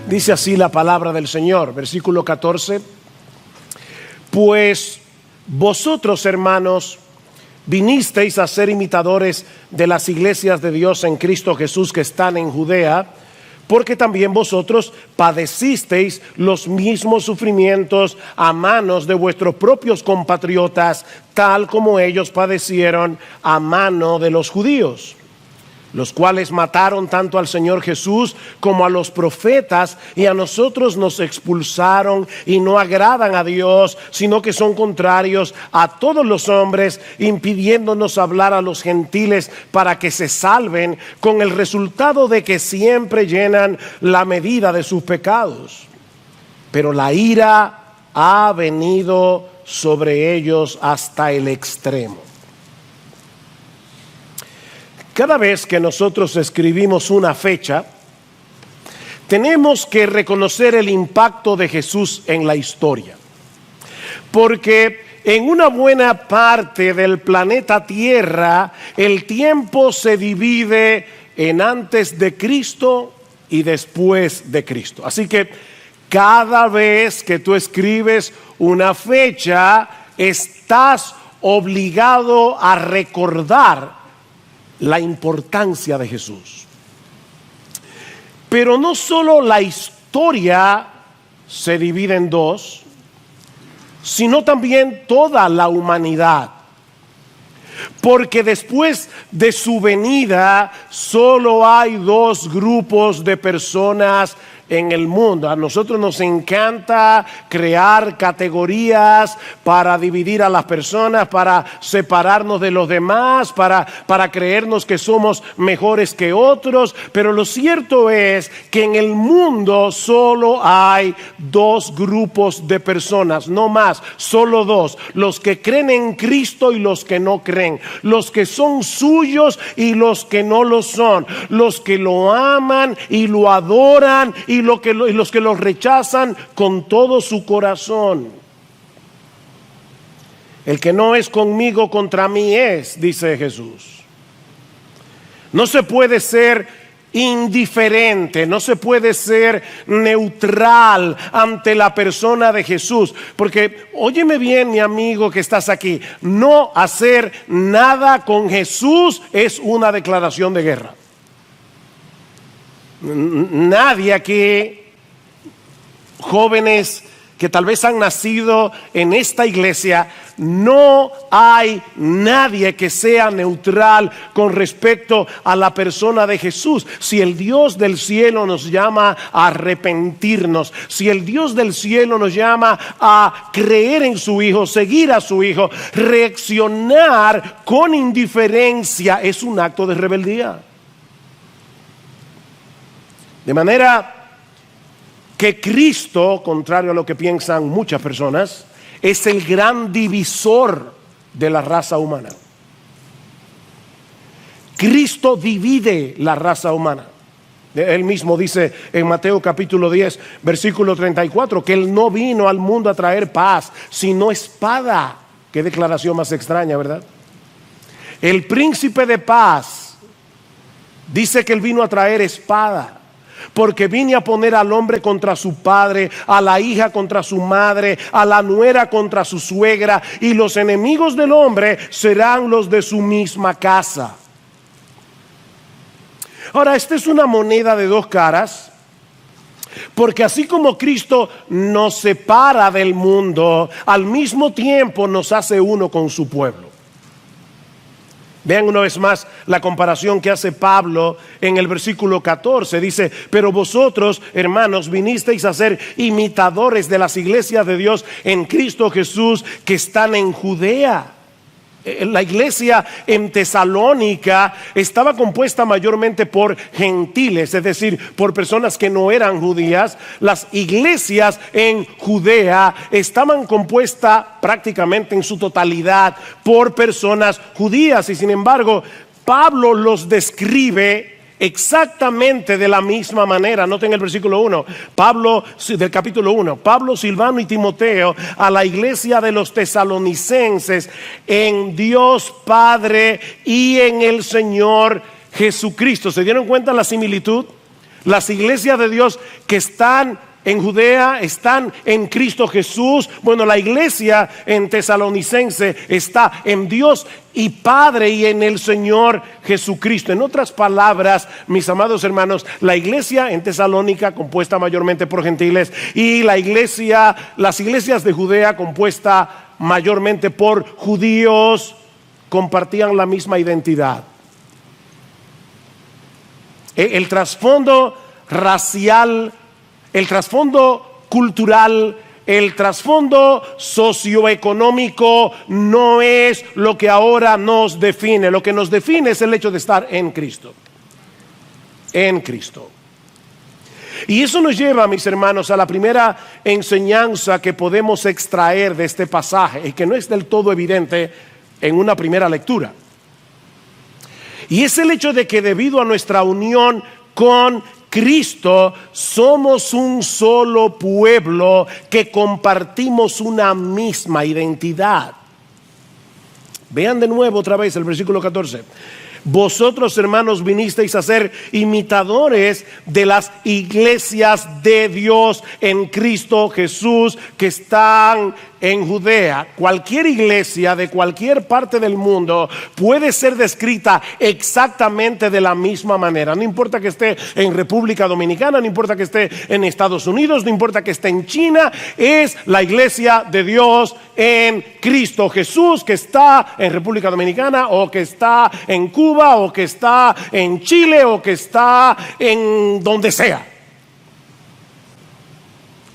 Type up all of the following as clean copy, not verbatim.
Dice así la palabra del Señor, versículo 14. Pues vosotros, hermanos, vinisteis a ser imitadores de las iglesias de Dios en Cristo Jesús que están en Judea, porque también vosotros padecisteis los mismos sufrimientos a manos de vuestros propios compatriotas, tal como ellos padecieron a mano de los judíos, los cuales mataron tanto al Señor Jesús como a los profetas, y a nosotros nos expulsaron y no agradan a Dios, sino que son contrarios a todos los hombres, impidiéndonos hablar a los gentiles para que se salven, con el resultado de que siempre llenan la medida de sus pecados. Pero la ira ha venido sobre ellos hasta el extremo. Cada vez que nosotros escribimos una fecha, tenemos que reconocer el impacto de Jesús en la historia. Porque en una buena parte del planeta Tierra, el tiempo se divide en antes de Cristo y después de Cristo. Así que cada vez que tú escribes una fecha, estás obligado a recordar la importancia de Jesús. Pero no solo la historia se divide en dos, sino también toda la humanidad. Porque después de su venida solo hay dos grupos de personas en el mundo. A nosotros nos encanta crear categorías para dividir a las personas, para separarnos de los demás, para creernos que somos mejores que otros. Pero lo cierto es que en el mundo solo hay dos grupos de personas, no más, solo dos: los que creen en Cristo y los que no creen, los que son suyos y los que no lo son, los que lo aman y lo adoran y los que lo rechazan con todo su corazón. El que no es conmigo, contra mí es, dice Jesús. No se puede ser indiferente, no se puede ser neutral ante la persona de Jesús, porque óyeme bien, mi amigo que estás aquí, no hacer nada con Jesús es una declaración de guerra. Nadie aquí, jóvenes que tal vez han nacido en esta iglesia, no hay nadie que sea neutral con respecto a la persona de Jesús. Si el Dios del cielo nos llama a arrepentirnos, si el Dios del cielo nos llama a creer en su Hijo, seguir a su Hijo, reaccionar con indiferencia es un acto de rebeldía. De manera que Cristo, contrario a lo que piensan muchas personas, es el gran divisor de la raza humana. Cristo divide la raza humana. Él mismo dice en Mateo capítulo 10, versículo 34, que Él no vino al mundo a traer paz, sino espada. Qué declaración más extraña, ¿verdad? El príncipe de paz dice que Él vino a traer espada. Porque vine a poner al hombre contra su padre, a la hija contra su madre, a la nuera contra su suegra, y los enemigos del hombre serán los de su misma casa. Ahora, esta es una moneda de dos caras, porque así como Cristo nos separa del mundo, al mismo tiempo nos hace uno con su pueblo. Vean una vez más la comparación que hace Pablo en el versículo 14. Dice: pero vosotros, hermanos, vinisteis a ser imitadores de las iglesias de Dios en Cristo Jesús que están en Judea. La iglesia en Tesalónica estaba compuesta mayormente por gentiles, es decir, por personas que no eran judías. Las iglesias en Judea estaban compuestas prácticamente en su totalidad por personas judías, y sin embargo Pablo los describe exactamente de la misma manera. Noten el versículo 1, Pablo, del capítulo 1, Pablo, Silvano y Timoteo, a la iglesia de los tesalonicenses, en Dios Padre y en el Señor Jesucristo. ¿Se dieron cuenta la similitud? Las iglesias de Dios que están en Judea están en Cristo Jesús. Bueno, la iglesia en Tesalonicense está en Dios y Padre y en el Señor Jesucristo. En otras palabras, mis amados hermanos, la iglesia en Tesalónica, compuesta mayormente por gentiles, y las iglesias de Judea, compuesta mayormente por judíos, compartían la misma identidad. El trasfondo racial, el trasfondo cultural, el trasfondo socioeconómico no es lo que ahora nos define. Lo que nos define es el hecho de estar en Cristo. En Cristo. Y eso nos lleva, mis hermanos, a la primera enseñanza que podemos extraer de este pasaje y que no es del todo evidente en una primera lectura. Y es el hecho de que debido a nuestra unión con Cristo, somos un solo pueblo que compartimos una misma identidad. Vean de nuevo otra vez el versículo 14. Vosotros, hermanos, vinisteis a ser imitadores de las iglesias de Dios en Cristo Jesús que están en Judea. Cualquier iglesia de cualquier parte del mundo puede ser descrita exactamente de la misma manera. No importa que esté en República Dominicana, no importa que esté en Estados Unidos, no importa que esté en China, es la iglesia de Dios en Cristo Jesús que está en República Dominicana o que está en Cuba o que está en Chile o que está en donde sea.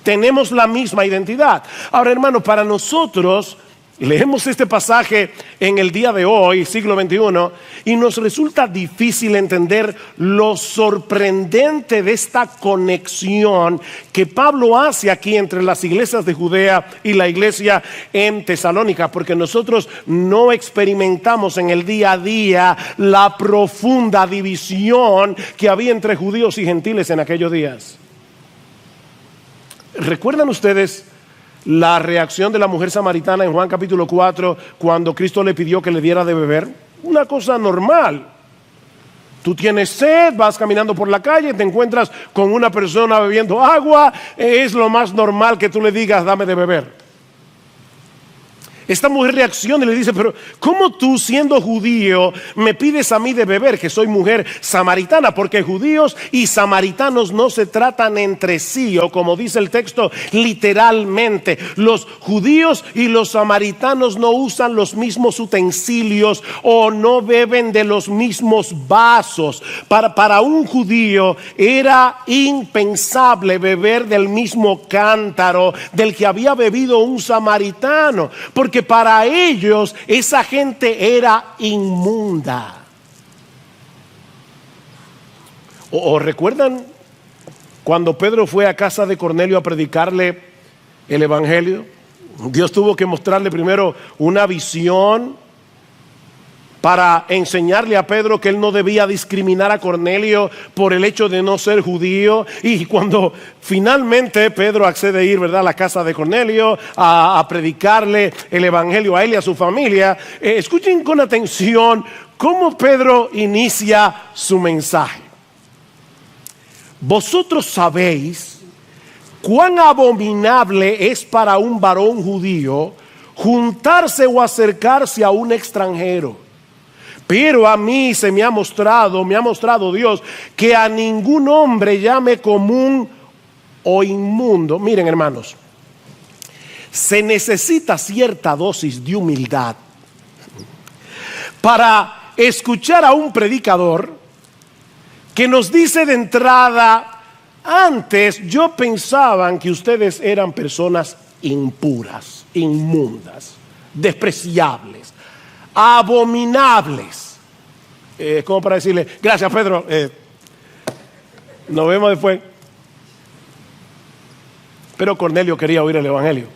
Tenemos la misma identidad. Ahora, hermano, para nosotros, leemos este pasaje en el día de hoy, siglo XXI, y nos resulta difícil entender lo sorprendente de esta conexión que Pablo hace aquí entre las iglesias de Judea y la iglesia en Tesalónica, porque nosotros no experimentamos en el día a día la profunda división que había entre judíos y gentiles en aquellos días. ¿Recuerdan ustedes la reacción de la mujer samaritana en Juan capítulo 4 cuando Cristo le pidió que le diera de beber? Una cosa normal. Tú tienes sed, vas caminando por la calle, te encuentras con una persona bebiendo agua, es lo más normal que tú le digas, dame de beber. Esta mujer reacciona y le dice, pero ¿cómo tú, siendo judío, me pides a mí de beber, que soy mujer samaritana? Porque judíos y samaritanos no se tratan entre sí, o como dice el texto, literalmente. Los judíos y los samaritanos no usan los mismos utensilios o no beben de los mismos vasos. Para un judío era impensable beber del mismo cántaro del que había bebido un samaritano, porque para ellos esa gente era inmunda. ¿O recuerdan cuando Pedro fue a casa de Cornelio a predicarle el evangelio? Dios tuvo que mostrarle primero una visión para enseñarle a Pedro que él no debía discriminar a Cornelio por el hecho de no ser judío. Y cuando finalmente Pedro accede a ir, ¿verdad?, a la casa de Cornelio a predicarle el evangelio a él y a su familia, escuchen con atención cómo Pedro inicia su mensaje. Vosotros sabéis cuán abominable es para un varón judío juntarse o acercarse a un extranjero. Pero a mí me ha mostrado Dios que a ningún hombre llame común o inmundo. Miren, hermanos, se necesita cierta dosis de humildad para escuchar a un predicador que nos dice de entrada, antes yo pensaba que ustedes eran personas impuras, inmundas, despreciables, abominables. Como para decirle, gracias Pedro, nos vemos después. Pero Cornelio quería oír el evangelio.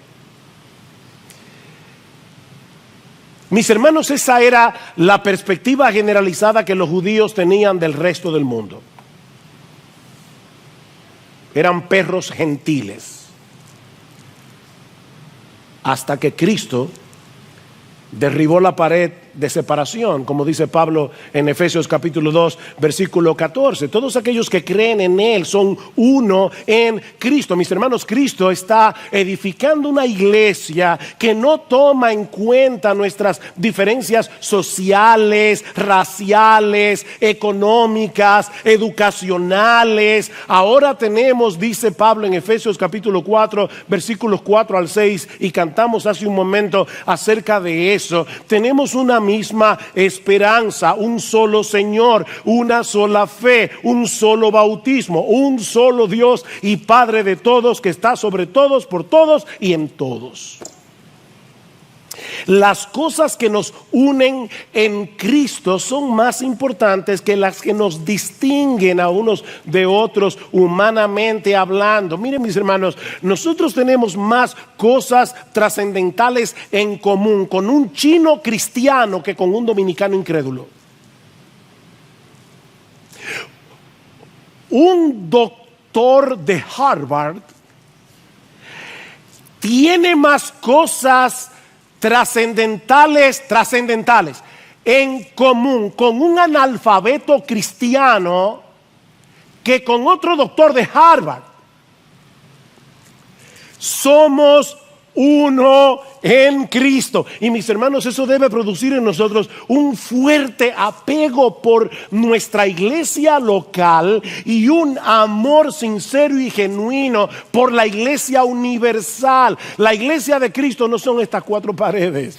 Mis hermanos, esa era la perspectiva generalizada que los judíos tenían del resto del mundo. Eran perros gentiles. Hasta que Cristo derribó la pared de separación, como dice Pablo en Efesios capítulo 2, versículo 14. Todos aquellos que creen en Él son uno en Cristo. Mis hermanos, Cristo está edificando una iglesia que no toma en cuenta nuestras diferencias sociales, raciales, económicas, educacionales. Ahora tenemos, dice Pablo en Efesios capítulo 4, versículos 4 al 6, y cantamos hace un momento acerca de eso. Tenemos una misma esperanza, un solo Señor, una sola fe, un solo bautismo, un solo Dios y Padre de todos, que está sobre todos, por todos y en todos. Las cosas que nos unen en Cristo son más importantes que las que nos distinguen a unos de otros humanamente hablando. Miren, mis hermanos, nosotros tenemos más cosas trascendentales en común con un chino cristiano que con un dominicano incrédulo. Un doctor de Harvard tiene más cosas trascendentales en común con un analfabeto cristiano que con otro doctor de Harvard. Somos uno en Cristo. Y mis hermanos, eso debe producir en nosotros un fuerte apego por nuestra iglesia local y un amor sincero y genuino por la iglesia universal. La iglesia de Cristo no son estas cuatro paredes.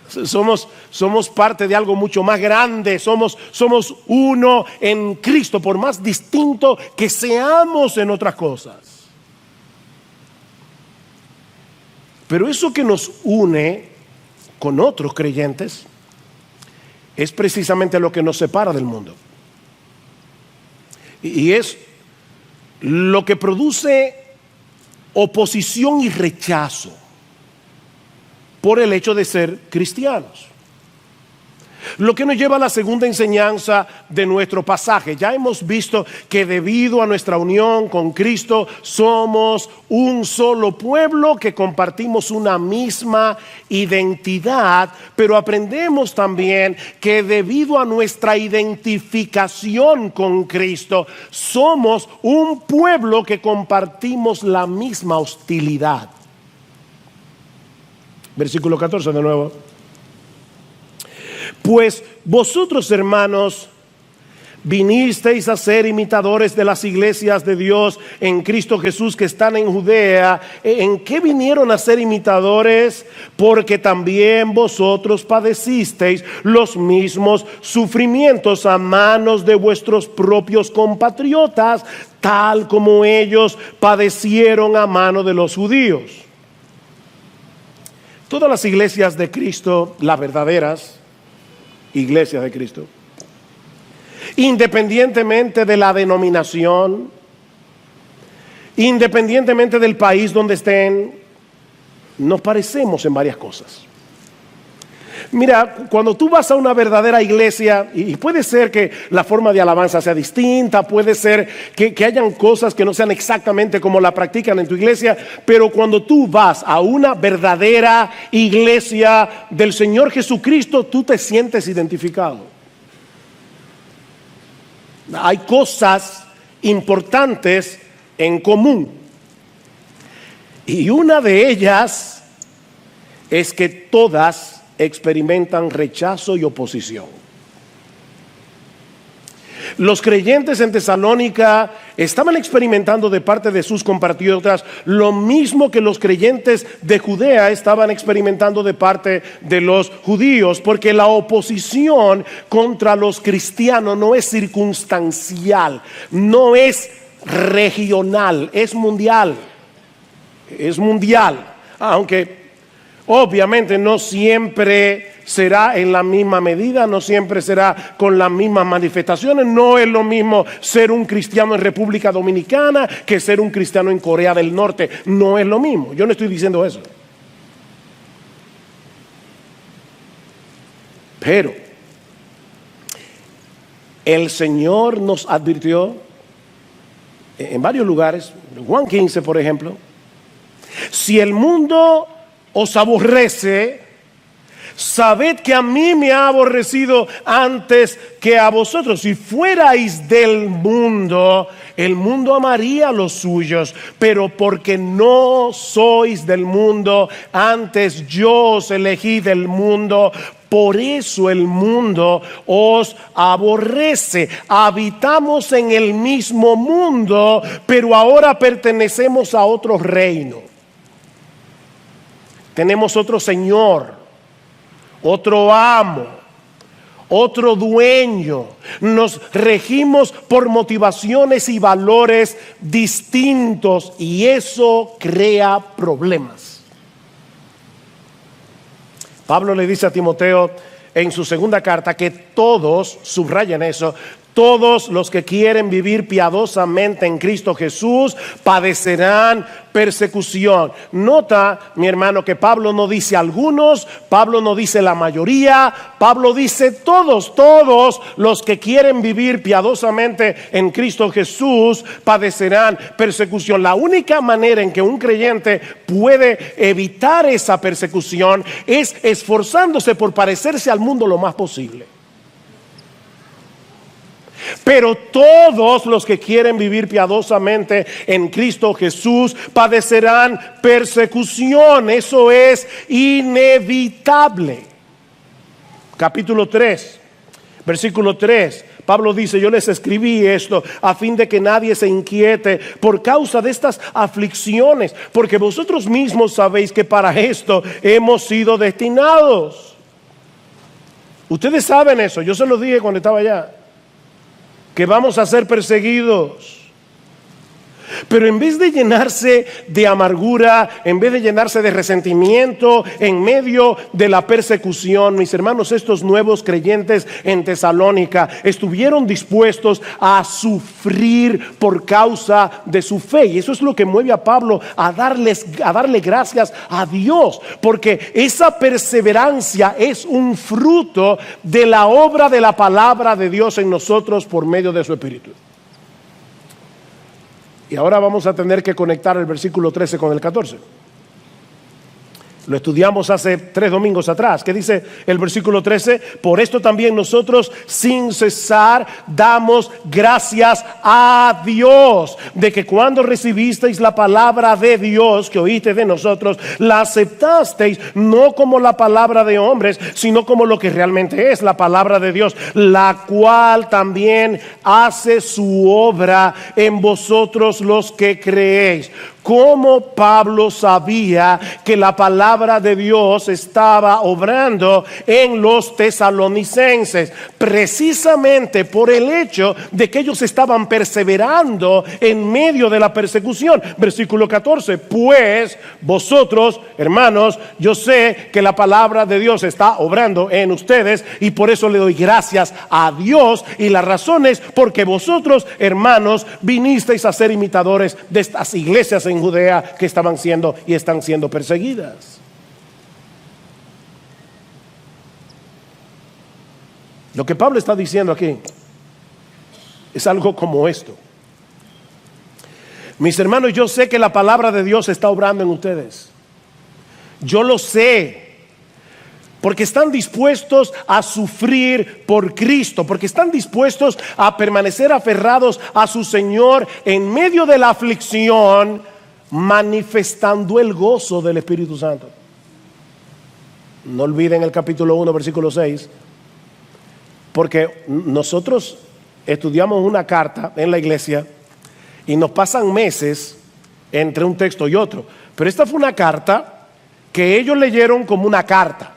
Somos parte de algo mucho más grande. Somos uno en Cristo, por más distinto que seamos en otras cosas. Pero eso que nos une con otros creyentes es precisamente lo que nos separa del mundo. Y es lo que produce oposición y rechazo por el hecho de ser cristianos. Lo que nos lleva a la segunda enseñanza de nuestro pasaje. Ya hemos visto que debido a nuestra unión con Cristo somos un solo pueblo, que compartimos una misma identidad, pero aprendemos también que debido a nuestra identificación con Cristo somos un pueblo que compartimos la misma hostilidad. Versículo 14 de nuevo. Pues vosotros, hermanos, vinisteis a ser imitadores de las iglesias de Dios en Cristo Jesús que están en Judea. ¿En qué vinieron a ser imitadores? Porque también vosotros padecisteis los mismos sufrimientos a manos de vuestros propios compatriotas, tal como ellos padecieron a mano de los judíos. Todas las iglesias de Cristo, las verdaderas iglesias de Cristo, independientemente de la denominación, independientemente del país donde estén, nos parecemos en varias cosas. Mira, cuando tú vas a una verdadera iglesia, y puede ser que la forma de alabanza sea distinta, puede ser que hayan cosas que no sean exactamente como la practican en tu iglesia, pero cuando tú vas a una verdadera iglesia del Señor Jesucristo, tú te sientes identificado. Hay cosas importantes en común, y una de ellas es que todas experimentan rechazo y oposición. Los creyentes en Tesalónica estaban experimentando de parte de sus compatriotas lo mismo que los creyentes de Judea estaban experimentando de parte de los judíos, porque la oposición contra los cristianos no es circunstancial, no es regional, es mundial. Es mundial, aunque obviamente no siempre será en la misma medida, no siempre será con las mismas manifestaciones. No es lo mismo ser un cristiano en República Dominicana que ser un cristiano en Corea del Norte. No es lo mismo. Yo no estoy diciendo eso. Pero el Señor nos advirtió en varios lugares, en Juan 15 por ejemplo: si el mundo os aborrece, sabed que a mí me ha aborrecido antes que a vosotros. Si fuerais del mundo, el mundo amaría a los suyos, pero porque no sois del mundo, antes yo os elegí del mundo, por eso el mundo os aborrece. Habitamos en el mismo mundo, pero ahora pertenecemos a otro reino. Tenemos otro Señor, otro amo, otro dueño. Nos regimos por motivaciones y valores distintos y eso crea problemas. Pablo le dice a Timoteo en su segunda carta que todos, subrayen eso, todos los que quieren vivir piadosamente en Cristo Jesús padecerán persecución. Nota, mi hermano, que Pablo no dice algunos, Pablo no dice la mayoría, Pablo dice todos los que quieren vivir piadosamente en Cristo Jesús padecerán persecución. La única manera en que un creyente puede evitar esa persecución es esforzándose por parecerse al mundo lo más posible. Pero todos los que quieren vivir piadosamente en Cristo Jesús padecerán persecución. Eso es inevitable. Capítulo 3, versículo 3. Pablo dice: yo les escribí esto a fin de que nadie se inquiete por causa de estas aflicciones, porque vosotros mismos sabéis que para esto hemos sido destinados. Ustedes saben eso, yo se lo dije cuando estaba allá, que vamos a ser perseguidos. Pero en vez de llenarse de amargura, en vez de llenarse de resentimiento en medio de la persecución, mis hermanos, estos nuevos creyentes en Tesalónica estuvieron dispuestos a sufrir por causa de su fe. Y eso es lo que mueve a Pablo a darle gracias a Dios, porque esa perseverancia es un fruto de la obra de la palabra de Dios en nosotros por medio de su Espíritu. Y ahora vamos a tener que conectar el versículo 13 con el 14. Lo estudiamos hace 3 domingos atrás. ¿Qué dice el versículo 13? Por esto también nosotros sin cesar damos gracias a Dios, de que cuando recibisteis la palabra de Dios que oíste de nosotros, la aceptasteis no como la palabra de hombres, sino como lo que realmente es la palabra de Dios, la cual también hace su obra en vosotros los que creéis. Como Pablo sabía que la palabra de Dios estaba obrando en los tesalonicenses, precisamente por el hecho de que ellos estaban perseverando en medio de la persecución. Versículo 14: pues vosotros, hermanos, yo sé que la palabra de Dios está obrando en ustedes y por eso le doy gracias a Dios, y la razón es porque vosotros, hermanos, vinisteis a ser imitadores de estas iglesias en Judea que estaban siendo y están siendo perseguidas. Lo que Pablo está diciendo aquí es algo como esto: mis hermanos, yo sé que la palabra de Dios está obrando en ustedes. Yo lo sé, porque están dispuestos a sufrir por Cristo, porque están dispuestos a permanecer aferrados a su Señor en medio de la aflicción, manifestando el gozo del Espíritu Santo. No olviden el capítulo 1, versículo 6, porque nosotros estudiamos una carta en la iglesia y nos pasan meses entre un texto y otro, pero esta fue una carta que ellos leyeron como una carta.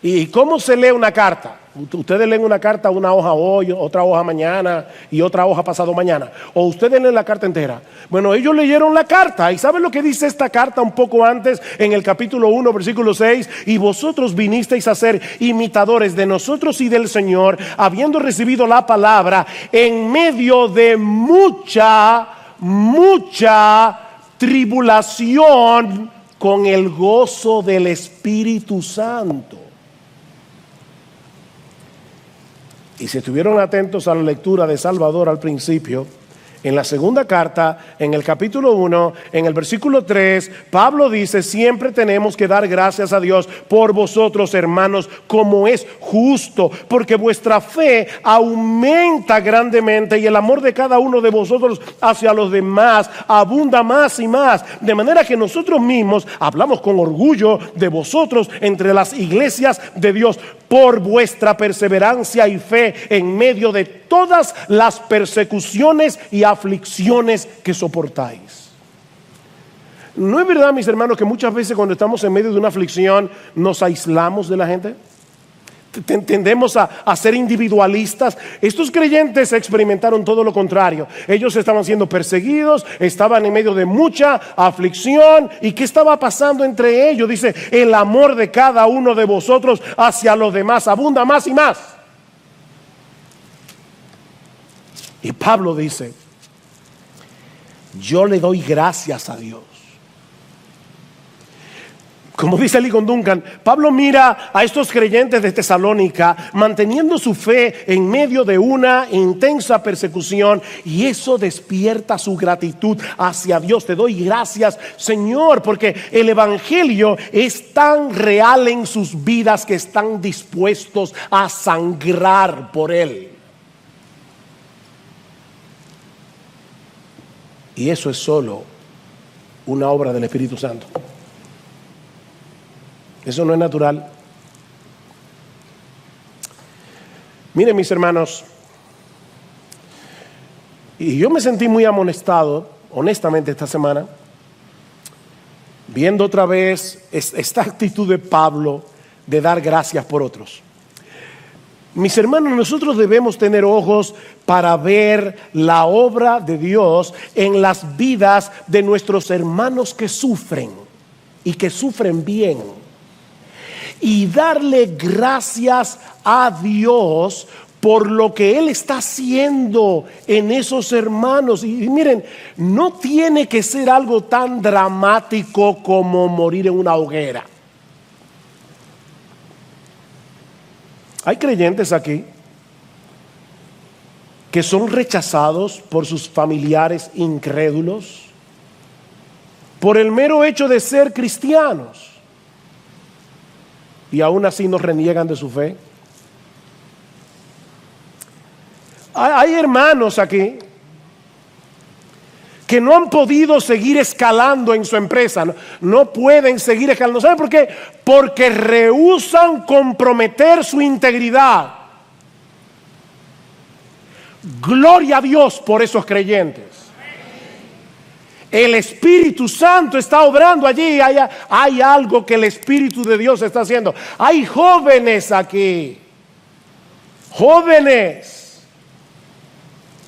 ¿Y cómo se lee una carta? Ustedes leen una carta, una hoja hoy, otra hoja mañana y otra hoja pasado mañana, o ustedes leen la carta entera. Bueno, ellos leyeron la carta, y ¿saben lo que dice esta carta un poco antes en el capítulo 1, versículo 6? Y vosotros vinisteis a ser imitadores de nosotros y del Señor, habiendo recibido la palabra en medio de mucha tribulación, con el gozo del Espíritu Santo. Y si estuvieron atentos a la lectura de Salvador al principio, En la segunda carta, en el capítulo 1, en el versículo 3, Pablo dice: siempre tenemos que dar gracias a Dios por vosotros, hermanos, como es justo, porque vuestra fe aumenta grandemente y el amor de cada uno de vosotros hacia los demás abunda más y más, de manera que nosotros mismos hablamos con orgullo de vosotros entre las iglesias de Dios, por vuestra perseverancia y fe en medio de todas las persecuciones y aflicciones que soportáis. ¿No es verdad, mis hermanos, que muchas veces cuando estamos en medio de una aflicción nos aislamos de la gente? Tendemos a ser individualistas. Estos creyentes experimentaron todo lo contrario. Ellos estaban siendo perseguidos, estaban en medio de mucha aflicción. ¿Y qué estaba pasando entre ellos? Dice: el amor de cada uno de vosotros hacia los demás abunda más y más. Y Pablo dice: yo le doy gracias a Dios. Como dice Ligon Duncan, Pablo mira a estos creyentes de Tesalónica manteniendo su fe en medio de una intensa persecución, y eso despierta su gratitud hacia Dios. Te doy gracias, Señor, porque el evangelio es tan real en sus vidas que están dispuestos a sangrar por él. Y eso es solo una obra del Espíritu Santo. Eso no es natural. Miren, mis hermanos, y yo me sentí muy amonestado, honestamente, esta semana, viendo otra vez esta actitud de Pablo de dar gracias por otros. Mis hermanos, nosotros debemos tener ojos para ver la obra de Dios en las vidas de nuestros hermanos que sufren y que sufren bien, y darle gracias a Dios por lo que Él está haciendo en esos hermanos. Y miren, no tiene que ser algo tan dramático como morir en una hoguera. Hay creyentes aquí que son rechazados por sus familiares incrédulos por el mero hecho de ser cristianos, y aún así nos reniegan de su fe. Hay hermanos aquí que no han podido seguir escalando en su empresa, no pueden seguir escalando. ¿Saben por qué? Porque rehúsan comprometer su integridad. Gloria a Dios por esos creyentes. El Espíritu Santo está obrando allí. Hay algo que el Espíritu de Dios está haciendo. Hay jóvenes aquí, jóvenes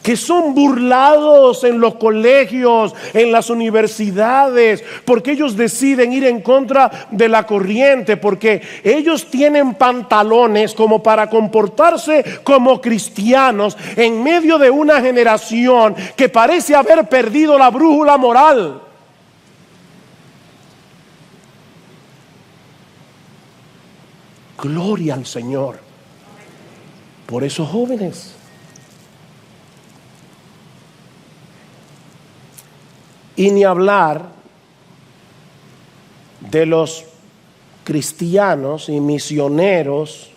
que son burlados en los colegios, en las universidades, porque ellos deciden ir en contra de la corriente, porque ellos tienen pantalones como para comportarse como cristianos en medio de una generación que parece haber perdido la brújula moral. Gloria al Señor por esos jóvenes. Y ni hablar de los cristianos y misioneros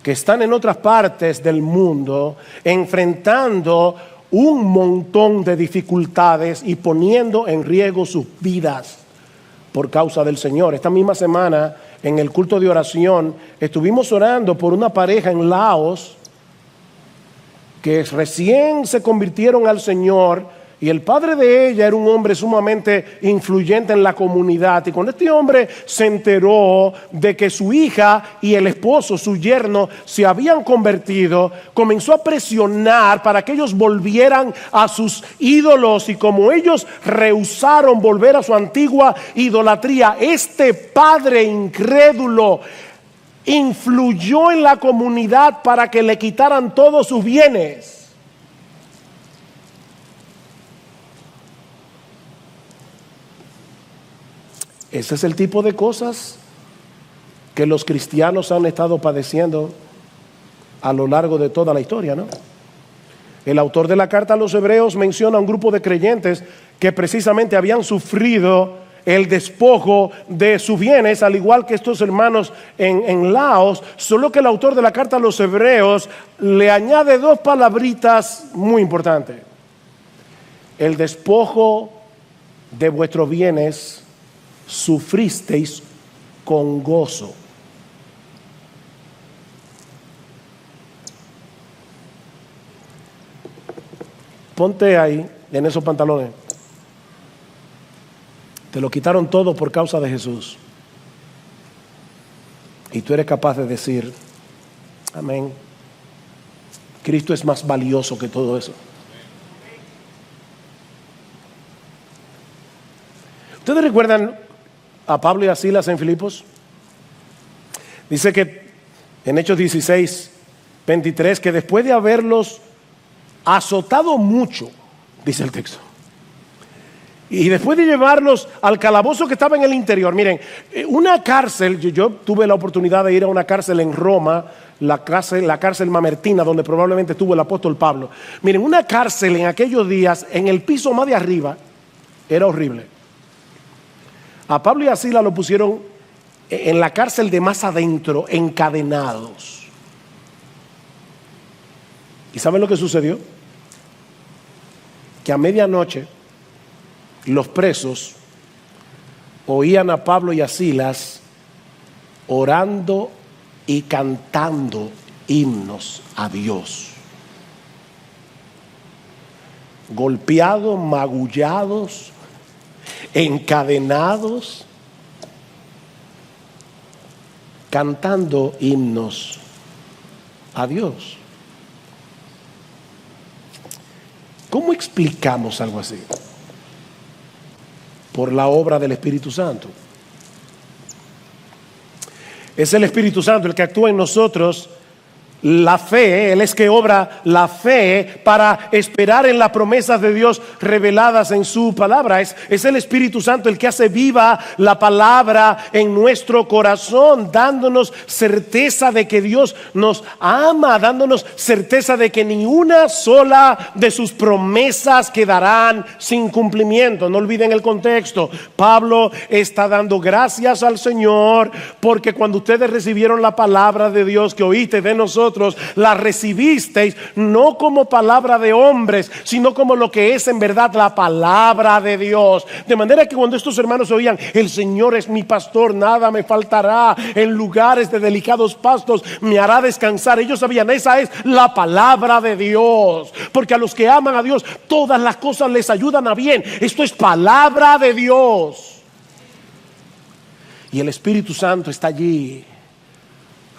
que están en otras partes del mundo enfrentando un montón de dificultades y poniendo en riesgo sus vidas por causa del Señor. Esta misma semana, en el culto de oración, estuvimos orando por una pareja en Laos que recién se convirtieron al Señor. Y el padre de ella era un hombre sumamente influyente en la comunidad. Y cuando este hombre se enteró de que su hija y el esposo, su yerno, se habían convertido, comenzó a presionar para que ellos volvieran a sus ídolos. Y como ellos rehusaron volver a su antigua idolatría, este padre incrédulo influyó en la comunidad para que le quitaran todos sus bienes. Ese es el tipo de cosas que los cristianos han estado padeciendo a lo largo de toda la historia, ¿no? El autor de la carta a los hebreos menciona a un grupo de creyentes que precisamente habían sufrido el despojo de sus bienes, al igual que estos hermanos en Laos, solo que el autor de la carta a los hebreos le añade dos palabritas muy importantes. El despojo de vuestros bienes sufristeis con gozo. Ponte ahí, en esos pantalones. Te lo quitaron todo por causa de Jesús. Y tú eres capaz de decir, amén, Cristo es más valioso que todo eso. ¿Ustedes recuerdan a Pablo y a Silas en Filipos? Dice que en Hechos 16, 23, que después de haberlos azotado mucho, dice el texto, y después de llevarlos al calabozo que estaba en el interior, miren, una cárcel, yo tuve la oportunidad de ir a una cárcel en Roma, la cárcel Mamertina, donde probablemente estuvo el apóstol Pablo. Miren, una cárcel en aquellos días, en el piso más de arriba, era horrible. A Pablo y a Silas lo pusieron en la cárcel de más adentro, encadenados. ¿Y saben lo que sucedió? Que a medianoche los presos oían a Pablo y a Silas orando y cantando himnos a Dios. Golpeados, magullados, encadenados, cantando himnos a Dios. ¿Cómo explicamos algo así? Por la obra del Espíritu Santo. Es el Espíritu Santo el que actúa en nosotros la fe. Él es que obra la fe para esperar en las promesas de Dios reveladas en su palabra. Es el Espíritu Santo el que hace viva la palabra en nuestro corazón, dándonos certeza de que Dios nos ama, dándonos certeza de que ni una sola de sus promesas quedarán sin cumplimiento. No olviden el contexto. Pablo está dando gracias al Señor porque cuando ustedes recibieron la palabra de Dios que oíste de nosotros, la recibisteis no como palabra de hombres, sino como lo que es en verdad la palabra de Dios. De manera que cuando estos hermanos oían, el Señor es mi pastor, nada me faltará, en lugares de delicados pastos me hará descansar, ellos sabían, esa es la palabra de Dios, porque a los que aman a Dios todas las cosas les ayudan a bien. Esto es palabra de Dios. Y el Espíritu Santo está allí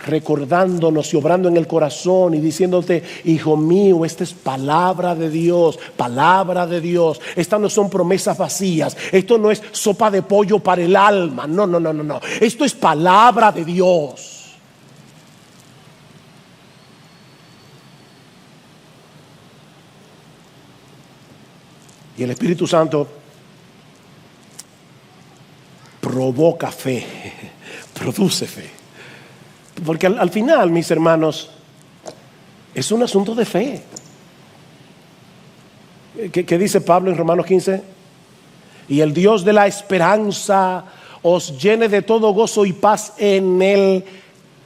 recordándonos y obrando en el corazón y diciéndote, hijo mío, esta es palabra de Dios, palabra de Dios. Estas no son promesas vacías, esto no es sopa de pollo para el alma, no. Esto es palabra de Dios. Y el Espíritu Santo provoca fe, produce fe. Porque al final, mis hermanos, es un asunto de fe. ¿Qué dice Pablo en Romanos 15? Y el Dios de la esperanza os llene de todo gozo y paz en el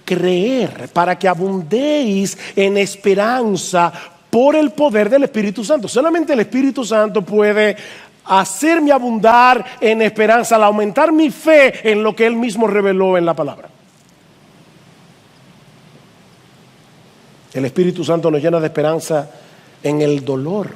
creer, para que abundéis en esperanza por el poder del Espíritu Santo. Solamente el Espíritu Santo puede hacerme abundar en esperanza, al aumentar mi fe en lo que Él mismo reveló en la palabra. El Espíritu Santo nos llena de esperanza en el dolor,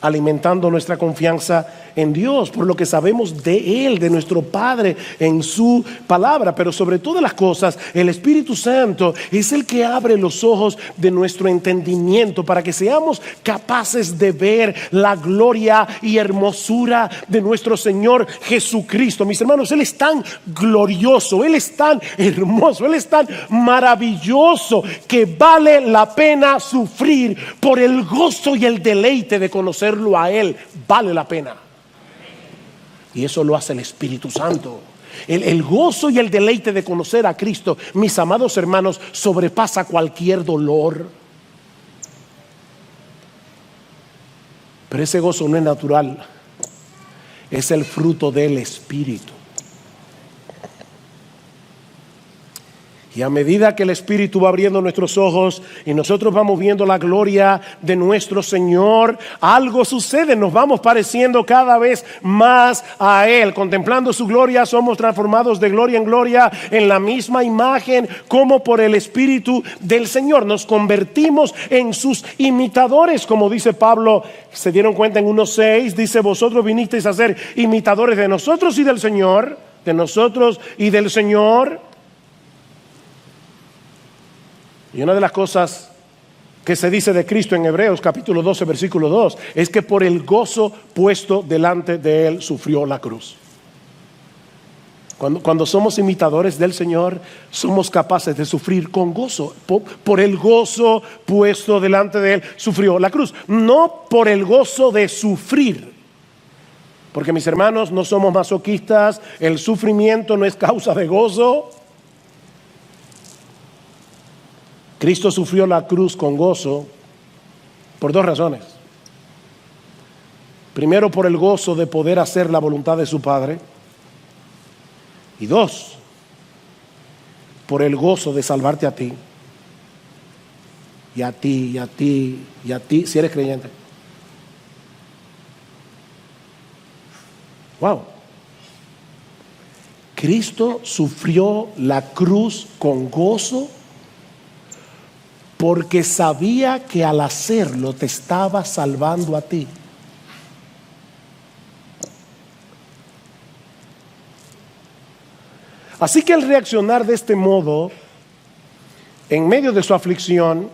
alimentando nuestra confianza en Dios, por lo que sabemos de Él, de nuestro Padre, en su palabra. Pero sobre todas las cosas, el Espíritu Santo es el que abre los ojos de nuestro entendimiento para que seamos capaces de ver la gloria y hermosura de nuestro Señor Jesucristo. Mis hermanos, Él es tan glorioso, Él es tan hermoso, Él es tan maravilloso que vale la pena sufrir por el gozo y el deleite de conocerlo a Él. Vale la pena. Y eso lo hace el Espíritu Santo. El gozo y el deleite de conocer a Cristo, mis amados hermanos, sobrepasa cualquier dolor. Pero ese gozo no es natural, es el fruto del Espíritu. Y a medida que el Espíritu va abriendo nuestros ojos y nosotros vamos viendo la gloria de nuestro Señor, algo sucede, nos vamos pareciendo cada vez más a Él. Contemplando su gloria, somos transformados de gloria en gloria en la misma imagen como por el Espíritu del Señor. Nos convertimos en sus imitadores, como dice Pablo. Se dieron cuenta en 1:6, dice: vosotros vinisteis a ser imitadores de nosotros y del Señor, de nosotros y del Señor. Y una de las cosas que se dice de Cristo en Hebreos capítulo 12 versículo 2 es que por el gozo puesto delante de Él sufrió la cruz. Cuando somos imitadores del Señor, somos capaces de sufrir con gozo. Por el gozo puesto delante de Él sufrió la cruz. No por el gozo de sufrir. Porque, mis hermanos, no somos masoquistas. El sufrimiento no es causa de gozo. Cristo sufrió la cruz con gozo por dos razones. Primero, por el gozo de poder hacer la voluntad de su Padre. Y dos, por el gozo de salvarte a ti. Y a ti, y a ti, y a ti, si eres creyente. Wow. Cristo sufrió la cruz con gozo porque sabía que al hacerlo te estaba salvando a ti. Así que al reaccionar de este modo, en medio de su aflicción,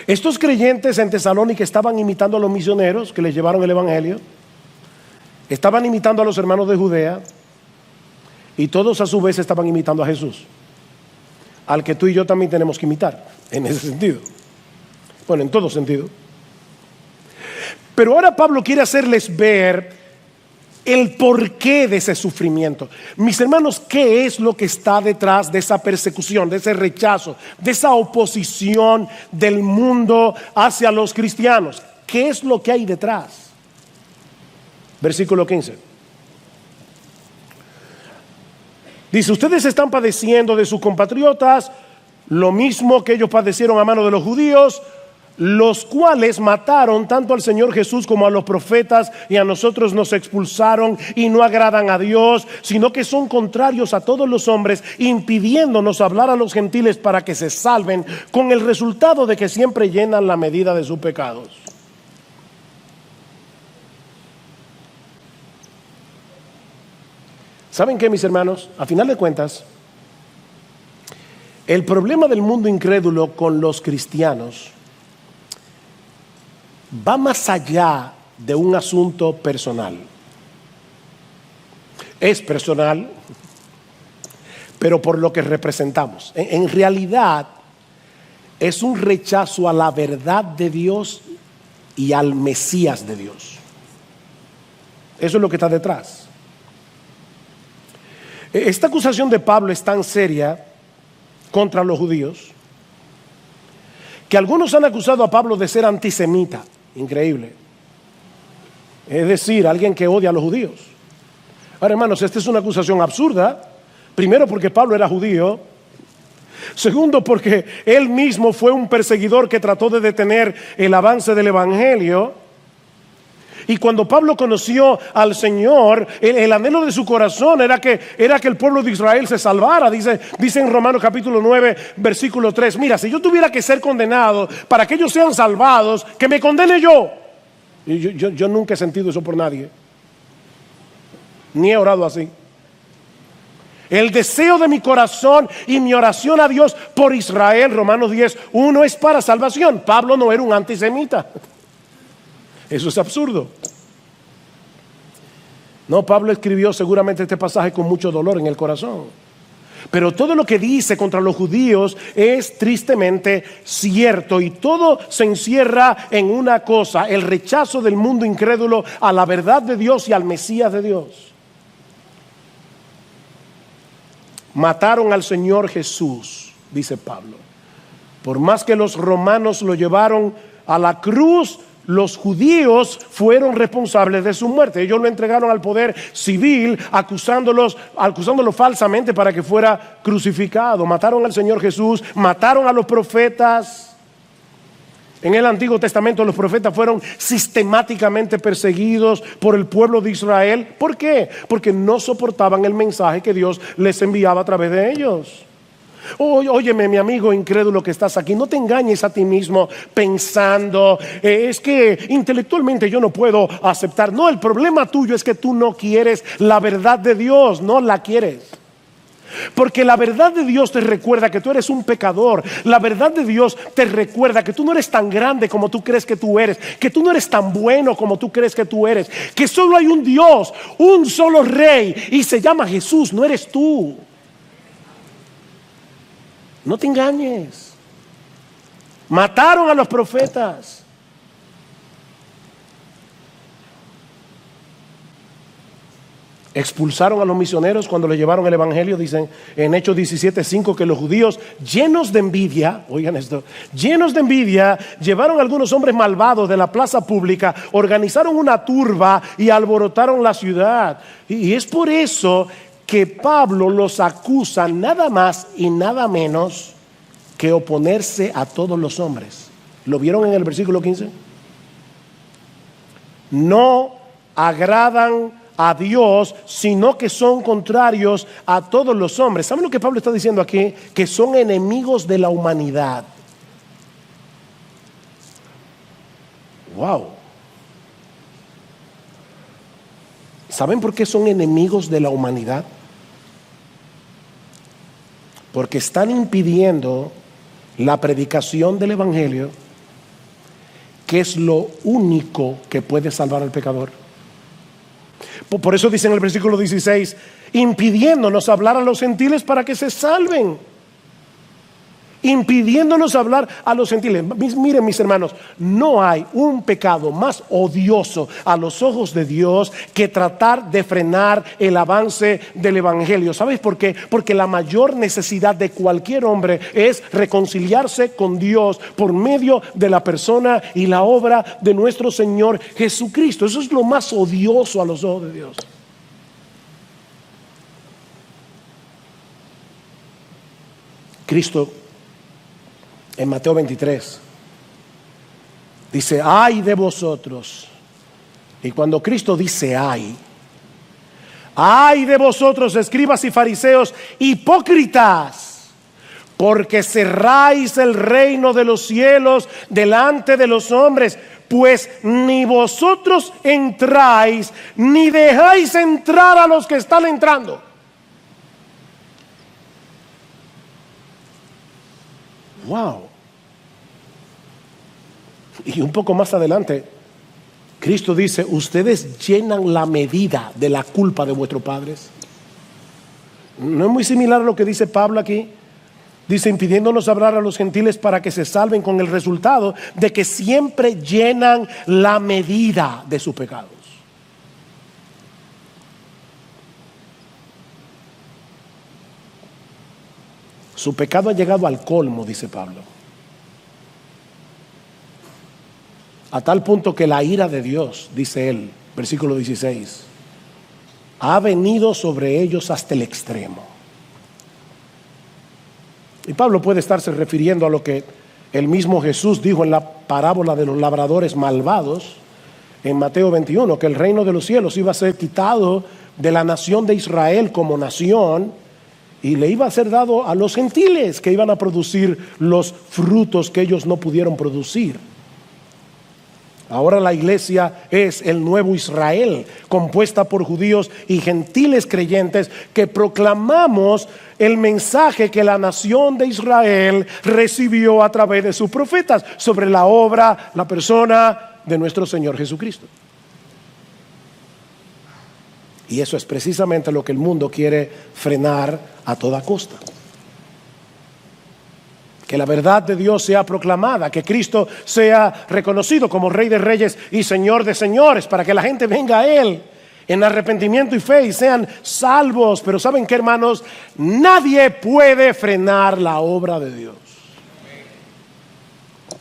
estos creyentes en Tesalónica estaban imitando a los misioneros que les llevaron el Evangelio, estaban imitando a los hermanos de Judea, y todos a su vez estaban imitando a Jesús, al que tú y yo también tenemos que imitar, en ese sentido. Bueno, en todo sentido. Pero ahora Pablo quiere hacerles ver el porqué de ese sufrimiento. Mis hermanos, ¿qué es lo que está detrás de esa persecución, de ese rechazo, de esa oposición del mundo hacia los cristianos? ¿Qué es lo que hay detrás? Versículo 15. Dice: ustedes están padeciendo de sus compatriotas lo mismo que ellos padecieron a mano de los judíos, los cuales mataron tanto al Señor Jesús como a los profetas, y a nosotros nos expulsaron y no agradan a Dios, sino que son contrarios a todos los hombres, impidiéndonos hablar a los gentiles para que se salven, con el resultado de que siempre llenan la medida de sus pecados. ¿Saben qué, mis hermanos? A final de cuentas, el problema del mundo incrédulo con los cristianos va más allá de un asunto personal. Es personal, pero por lo que representamos. En realidad, es un rechazo a la verdad de Dios y al Mesías de Dios. Eso es lo que está detrás. Esta acusación de Pablo es tan seria contra los judíos que algunos han acusado a Pablo de ser antisemita. Increíble. Es decir, alguien que odia a los judíos. Ahora, hermanos, esta es una acusación absurda. Primero, porque Pablo era judío. Segundo, porque él mismo fue un perseguidor que trató de detener el avance del evangelio. Y cuando Pablo conoció al Señor, el anhelo de su corazón era que el pueblo de Israel se salvara. Dice en Romanos capítulo 9, versículo 3, mira, si yo tuviera que ser condenado para que ellos sean salvados, que me condene yo. Y yo nunca he sentido eso por nadie, ni he orado así. El deseo de mi corazón y mi oración a Dios por Israel, Romanos 10, 1, es para salvación. Pablo no era un antisemita. Eso es absurdo. No, Pablo escribió seguramente este pasaje con mucho dolor en el corazón. Pero todo lo que dice contra los judíos es tristemente cierto, y todo se encierra en una cosa: el rechazo del mundo incrédulo a la verdad de Dios y al Mesías de Dios. Mataron al Señor Jesús, dice Pablo. Por más que los romanos lo llevaron a la cruz, los judíos fueron responsables de su muerte. Ellos lo entregaron al poder civil, acusándolo falsamente para que fuera crucificado. Mataron al Señor Jesús, mataron a los profetas. En el Antiguo Testamento los profetas fueron sistemáticamente perseguidos por el pueblo de Israel. ¿Por qué? Porque no soportaban el mensaje que Dios les enviaba a través de ellos. Óyeme, mi amigo incrédulo que estás aquí, no te engañes a ti mismo pensando, es que intelectualmente yo no puedo aceptar. No, el problema tuyo es que tú no quieres la verdad de Dios, no la quieres. Porque la verdad de Dios te recuerda que tú eres un pecador. La verdad de Dios te recuerda que tú no eres tan grande como tú crees que tú eres, que tú no eres tan bueno como tú crees que tú eres, que solo hay un Dios, un solo Rey, y se llama Jesús, no eres tú. No te engañes. Mataron a los profetas. Expulsaron a los misioneros cuando les llevaron el evangelio. Dicen en Hechos 17:5 que los judíos, llenos de envidia, oigan esto, llenos de envidia, llevaron a algunos hombres malvados de la plaza pública, organizaron una turba y alborotaron la ciudad. Y es por eso que Pablo los acusa nada más y nada menos que oponerse a todos los hombres. ¿Lo vieron en el versículo 15? No agradan a Dios, sino que son contrarios a todos los hombres. ¿Saben lo que Pablo está diciendo aquí? Que son enemigos de la humanidad. Wow. ¿Saben por qué son enemigos de la humanidad? Porque están impidiendo la predicación del evangelio, que es lo único que puede salvar al pecador. Por eso dice en el versículo 16, impidiéndonos hablar a los gentiles para que se salven. Impidiéndonos hablar a los gentiles. Miren, mis hermanos, no hay un pecado más odioso a los ojos de Dios que tratar de frenar el avance del evangelio. ¿Sabes por qué? Porque la mayor necesidad de cualquier hombre es reconciliarse con Dios por medio de la persona y la obra de nuestro Señor Jesucristo. Eso es lo más odioso a los ojos de Dios. Cristo en Mateo 23 dice, ay de vosotros. Y cuando Cristo dice ay de vosotros, escribas y fariseos, hipócritas, porque cerráis el reino de los cielos delante de los hombres, pues ni vosotros entráis, ni dejáis entrar a los que están entrando. Wow. Y un poco más adelante, Cristo dice, ustedes llenan la medida de la culpa de vuestros padres. ¿No es muy similar a lo que dice Pablo aquí? Dice, impidiéndonos hablar a los gentiles para que se salven, con el resultado de que siempre llenan la medida de sus pecados. Su pecado ha llegado al colmo, dice Pablo. A tal punto que la ira de Dios, dice él, versículo 16, ha venido sobre ellos hasta el extremo. Y Pablo puede estarse refiriendo a lo que el mismo Jesús dijo en la parábola de los labradores malvados en Mateo 21, que el reino de los cielos iba a ser quitado de la nación de Israel como nación y le iba a ser dado a los gentiles, que iban a producir los frutos que ellos no pudieron producir. Ahora la iglesia es el nuevo Israel, compuesta por judíos y gentiles creyentes que proclamamos el mensaje que la nación de Israel recibió a través de sus profetas sobre la obra, la persona de nuestro Señor Jesucristo. Y eso es precisamente lo que el mundo quiere frenar a toda costa. Que la verdad de Dios sea proclamada, que Cristo sea reconocido como Rey de Reyes y Señor de Señores, para que la gente venga a Él en arrepentimiento y fe y sean salvos. Pero ¿saben qué, hermanos? Nadie puede frenar la obra de Dios.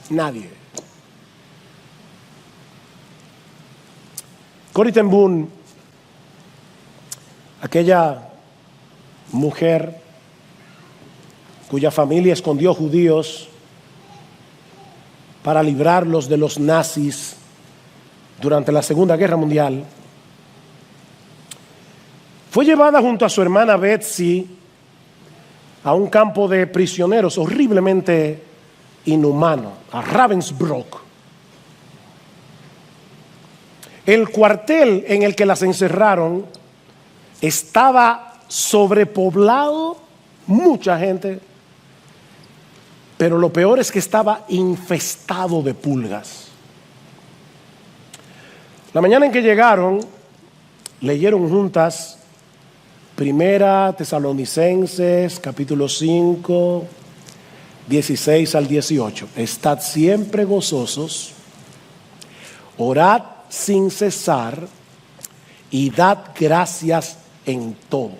Nadie. Corrie ten Boom, aquella mujer cuya familia escondió judíos para librarlos de los nazis durante la Segunda Guerra Mundial, fue llevada junto a su hermana Betsy a un campo de prisioneros horriblemente inhumano, a Ravensbrück. El cuartel en el que las encerraron estaba sobrepoblado, mucha gente, pero lo peor es que estaba infestado de pulgas. La mañana en que llegaron, leyeron juntas Primera Tesalonicenses, capítulo 5, 16 al 18. Estad siempre gozosos, orad sin cesar y dad gracias en todo.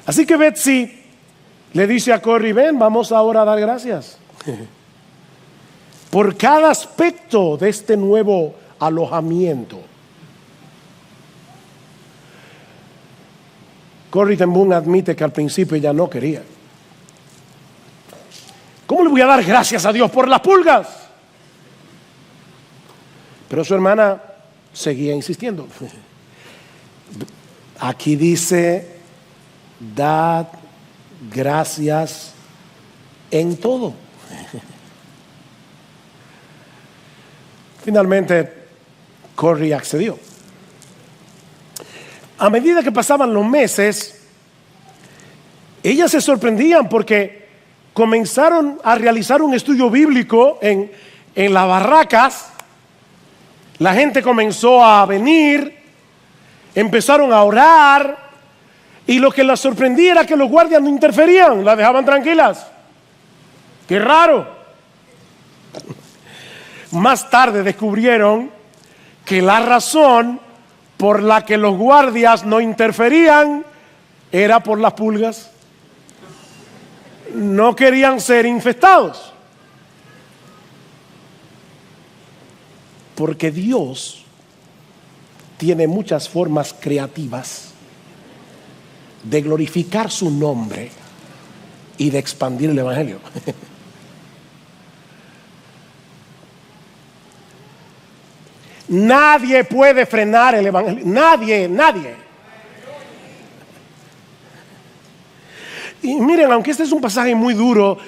Así que Betsy le dice a Corrie: ven, vamos ahora a dar gracias por cada aspecto de este nuevo alojamiento. Corrie ten Boom admite que al principio ella no quería. ¿Cómo le voy a dar gracias a Dios por las pulgas? Pero su hermana seguía insistiendo. Aquí dice: dad gracias en todo. Finalmente, Corrie accedió. A medida que pasaban los meses, ellas se sorprendían porque comenzaron a realizar un estudio bíblico en las barracas. La gente comenzó a venir, empezaron a orar, y lo que las sorprendía era que los guardias no interferían, las dejaban tranquilas. ¡Qué raro! Más tarde descubrieron que la razón por la que los guardias no interferían era por las pulgas. No querían ser infestados. Porque Dios tiene muchas formas creativas de glorificar su nombre y de expandir el evangelio. Nadie puede frenar el evangelio. Nadie. Y miren, aunque este es un pasaje muy duro,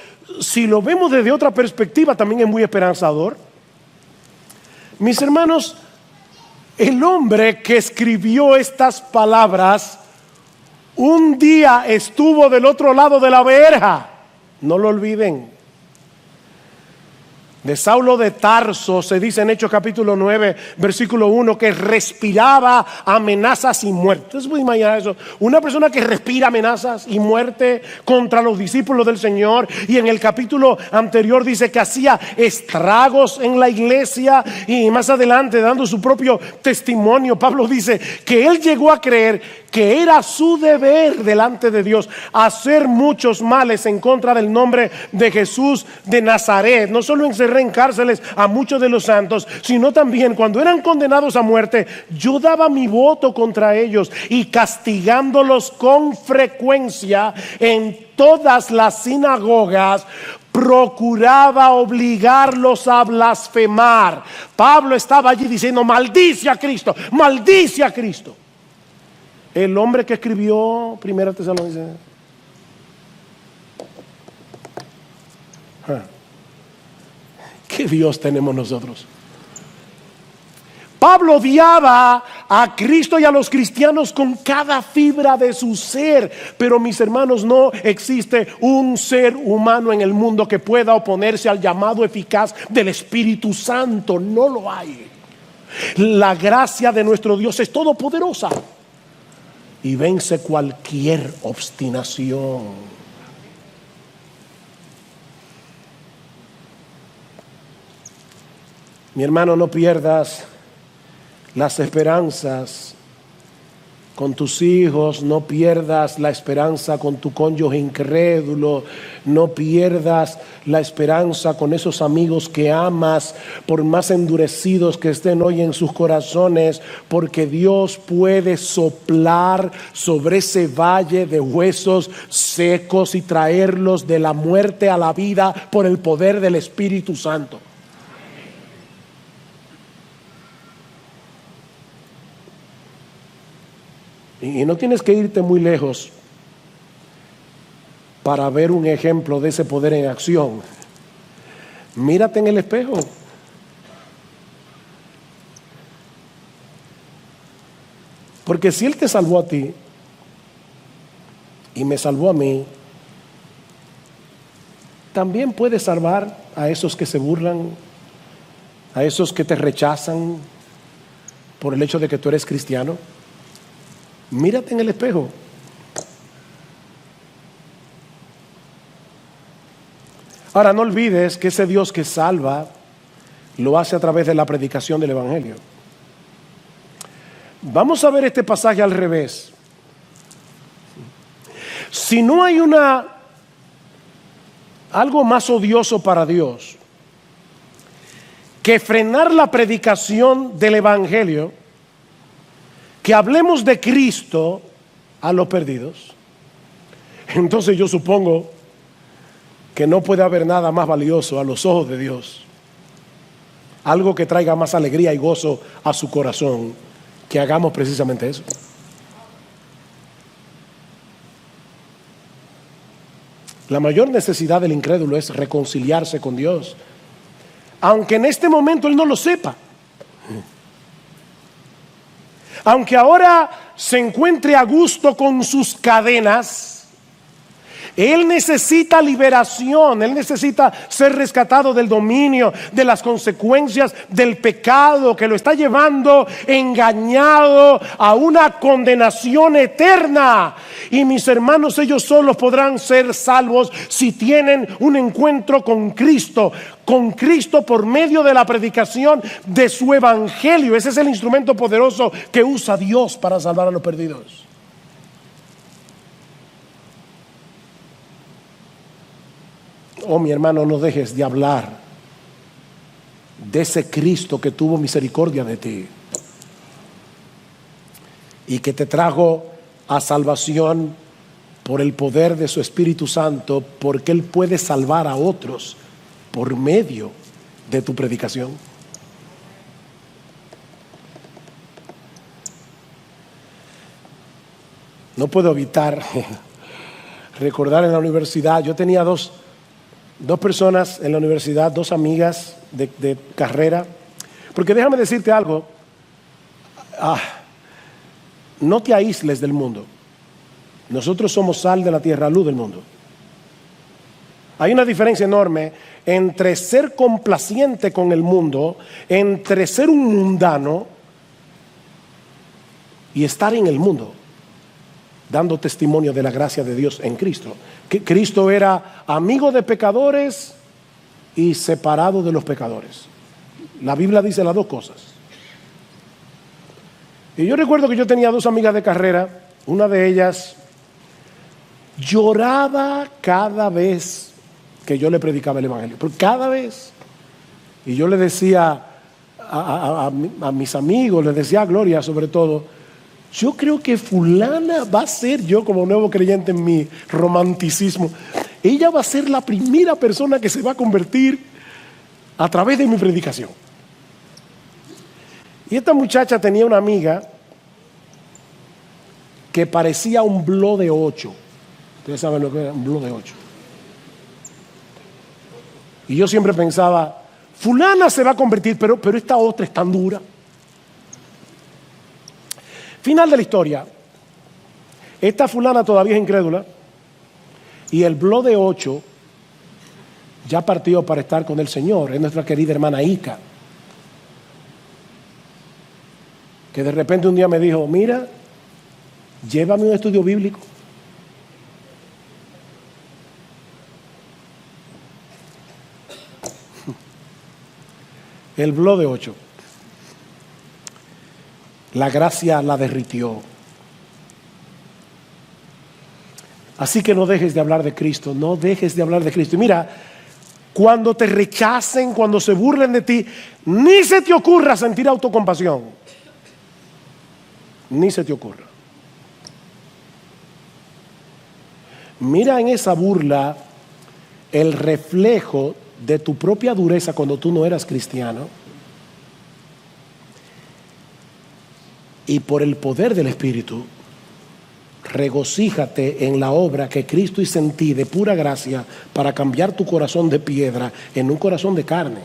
si lo vemos desde otra perspectiva también es muy esperanzador. Mis hermanos, el hombre que escribió estas palabras un día estuvo del otro lado de la verja. No lo olviden. De Saulo de Tarso se dice en Hechos capítulo 9, versículo 1, que respiraba amenazas y muerte. Entonces puede imaginar eso, una persona que respira amenazas y muerte contra los discípulos del Señor. Y en el capítulo anterior dice que hacía estragos en la iglesia, y más adelante, dando su propio testimonio, Pablo dice que él llegó a creer que era su deber delante de Dios hacer muchos males en contra del nombre de Jesús de Nazaret. No solo encerré en cárceles a muchos de los santos, sino también cuando eran condenados a muerte, yo daba mi voto contra ellos, y castigándolos con frecuencia en todas las sinagogas, procuraba obligarlos a blasfemar. Pablo estaba allí diciendo: maldice a Cristo, maldice a Cristo. El hombre que escribió Primera Tesalonicenses. ¿Qué Dios tenemos nosotros? Pablo odiaba a Cristo y a los cristianos con cada fibra de su ser. Pero mis hermanos, no existe un ser humano en el mundo que pueda oponerse al llamado eficaz del Espíritu Santo. No lo hay. La gracia de nuestro Dios es todopoderosa y vence cualquier obstinación. Mi hermano, no pierdas las esperanzas con tus hijos, no pierdas la esperanza con tu cónyuge incrédulo, no pierdas la esperanza con esos amigos que amas, por más endurecidos que estén hoy en sus corazones, porque Dios puede soplar sobre ese valle de huesos secos y traerlos de la muerte a la vida por el poder del Espíritu Santo. Y no tienes que irte muy lejos para ver un ejemplo de ese poder en acción. Mírate en el espejo. Porque si Él te salvó a ti y me salvó a mí, también puede salvar a esos que se burlan, a esos que te rechazan por el hecho de que tú eres cristiano. Mírate en el espejo. Ahora, no olvides que ese Dios que salva lo hace a través de la predicación del Evangelio. Vamos a ver este pasaje al revés. Si no hay algo más odioso para Dios que frenar la predicación del Evangelio, que hablemos de Cristo a los perdidos, entonces yo supongo que no puede haber nada más valioso a los ojos de Dios, algo que traiga más alegría y gozo a su corazón, que hagamos precisamente eso. La mayor necesidad del incrédulo es reconciliarse con Dios, aunque en este momento él no lo sepa. Aunque ahora se encuentre a gusto con sus cadenas, él necesita liberación, él necesita ser rescatado del dominio, de las consecuencias del pecado que lo está llevando engañado a una condenación eterna. Y mis hermanos, ellos solos podrán ser salvos si tienen un encuentro con Cristo por medio de la predicación de su evangelio. Ese es el instrumento poderoso que usa Dios para salvar a los perdidos. Oh, mi hermano, no dejes de hablar de ese Cristo que tuvo misericordia de ti y que te trajo a salvación por el poder de su Espíritu Santo, porque Él puede salvar a otros por medio de tu predicación. No puedo evitar recordar en la universidad, yo tenía dos personas en la universidad, dos amigas de carrera, porque déjame decirte algo, no te aísles del mundo. Nosotros somos sal de la tierra, luz del mundo. Hay una diferencia enorme entre ser complaciente con el mundo, entre ser un mundano y estar en el mundo, dando testimonio de la gracia de Dios en Cristo. Que Cristo era amigo de pecadores y separado de los pecadores. La Biblia dice las dos cosas. Y yo recuerdo que yo tenía dos amigas de carrera. Una de ellas lloraba cada vez que yo le predicaba el evangelio, pero cada vez. Y yo le decía a mis amigos, les decía a Gloria sobre todo, yo creo que fulana va a ser, yo como nuevo creyente en mi romanticismo, ella va a ser la primera persona que se va a convertir a través de mi predicación. Y esta muchacha tenía una amiga que parecía un blog de 8. Ustedes saben lo que era un blog de 8. Y yo siempre pensaba, fulana se va a convertir, pero esta otra es tan dura. Final de la historia. Esta fulana todavía es incrédula y el blog de 8 ya partió para estar con el Señor. Es nuestra querida hermana Ica, que de repente un día me dijo, mira, llévame a un estudio bíblico. El blog de 8. La gracia la derritió. Así que no dejes de hablar de Cristo, no dejes de hablar de Cristo. Y mira, cuando te rechacen, cuando se burlen de ti, ni se te ocurra sentir autocompasión. Ni se te ocurra. Mira en esa burla el reflejo de tu propia dureza cuando tú no eras cristiano. Y por el poder del Espíritu, regocíjate en la obra que Cristo hizo en ti de pura gracia para cambiar tu corazón de piedra en un corazón de carne.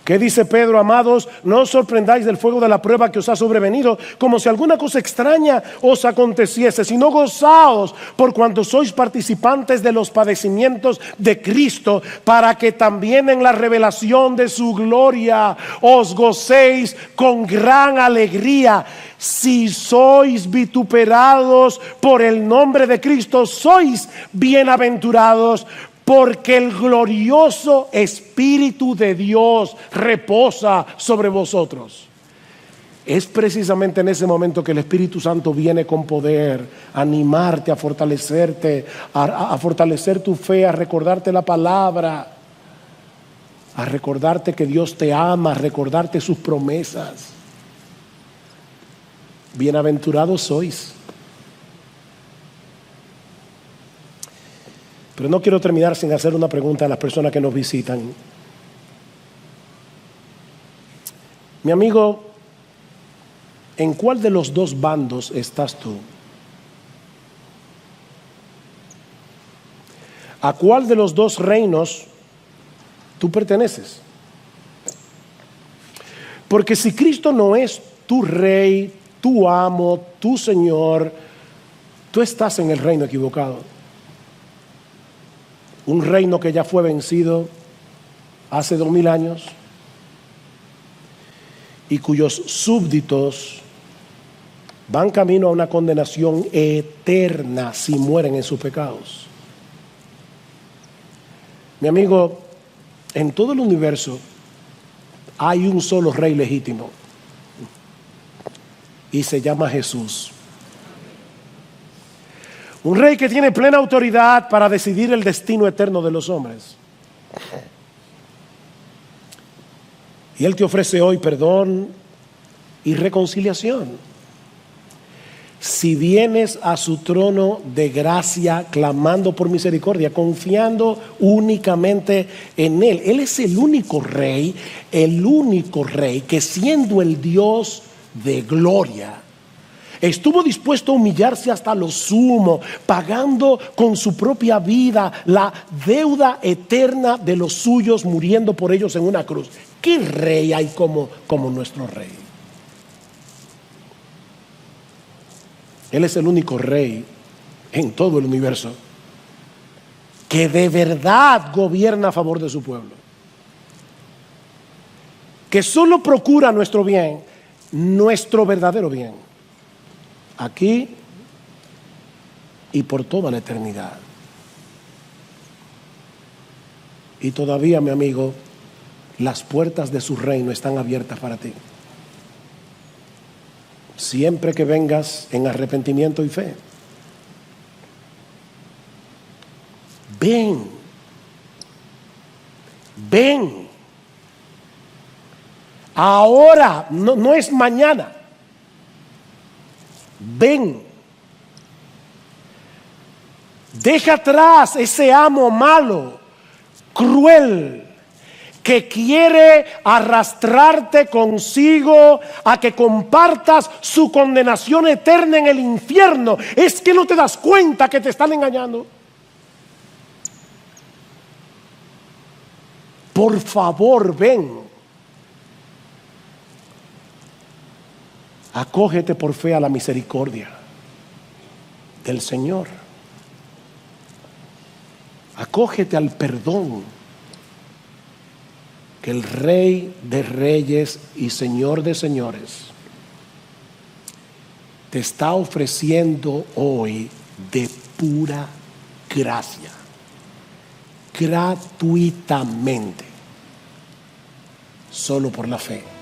¿Qué dice Pedro? Amados, no os sorprendáis del fuego de la prueba que os ha sobrevenido, como si alguna cosa extraña os aconteciese, sino gozaos por cuanto sois participantes de los padecimientos de Cristo, para que también en la revelación de su gloria os gocéis con gran alegría. Si sois vituperados por el nombre de Cristo, sois bienaventurados, porque el glorioso Espíritu de Dios reposa sobre vosotros. Es precisamente en ese momento que el Espíritu Santo viene con poder a animarte, a fortalecerte, a fortalecer tu fe, a recordarte la palabra, a recordarte que Dios te ama, a recordarte sus promesas. Bienaventurados sois. Pero no quiero terminar sin hacer una pregunta a las personas que nos visitan. Mi amigo, ¿en cuál de los dos bandos estás tú? ¿A cuál de los dos reinos tú perteneces? Porque si Cristo no es tu rey, tu amo, tu Señor, tú estás en el reino equivocado. Un reino que ya fue vencido hace 2000 años y cuyos súbditos van camino a una condenación eterna si mueren en sus pecados. Mi amigo, en todo el universo hay un solo rey legítimo y se llama Jesús. Un rey que tiene plena autoridad para decidir el destino eterno de los hombres. Y Él te ofrece hoy perdón y reconciliación. Si vienes a su trono de gracia clamando por misericordia, confiando únicamente en Él. Él es el único rey que siendo el Dios de gloria, estuvo dispuesto a humillarse hasta lo sumo, pagando con su propia vida la deuda eterna de los suyos, muriendo por ellos en una cruz. ¿Qué rey hay como nuestro rey? Él es el único rey en todo el universo que de verdad gobierna a favor de su pueblo, que solo procura nuestro bien, nuestro verdadero bien, aquí y por toda la eternidad. Y todavía, mi amigo, las puertas de su reino están abiertas para ti, siempre que vengas en arrepentimiento y fe. Ven, ven, ahora, no es mañana. Ven, deja atrás ese amo malo, cruel, que quiere arrastrarte consigo a que compartas su condenación eterna en el infierno. Es que no te das cuenta que te están engañando. Por favor, ven. Acógete por fe a la misericordia del Señor. Acógete al perdón que el Rey de Reyes y Señor de Señores te está ofreciendo hoy de pura gracia, gratuitamente, solo por la fe.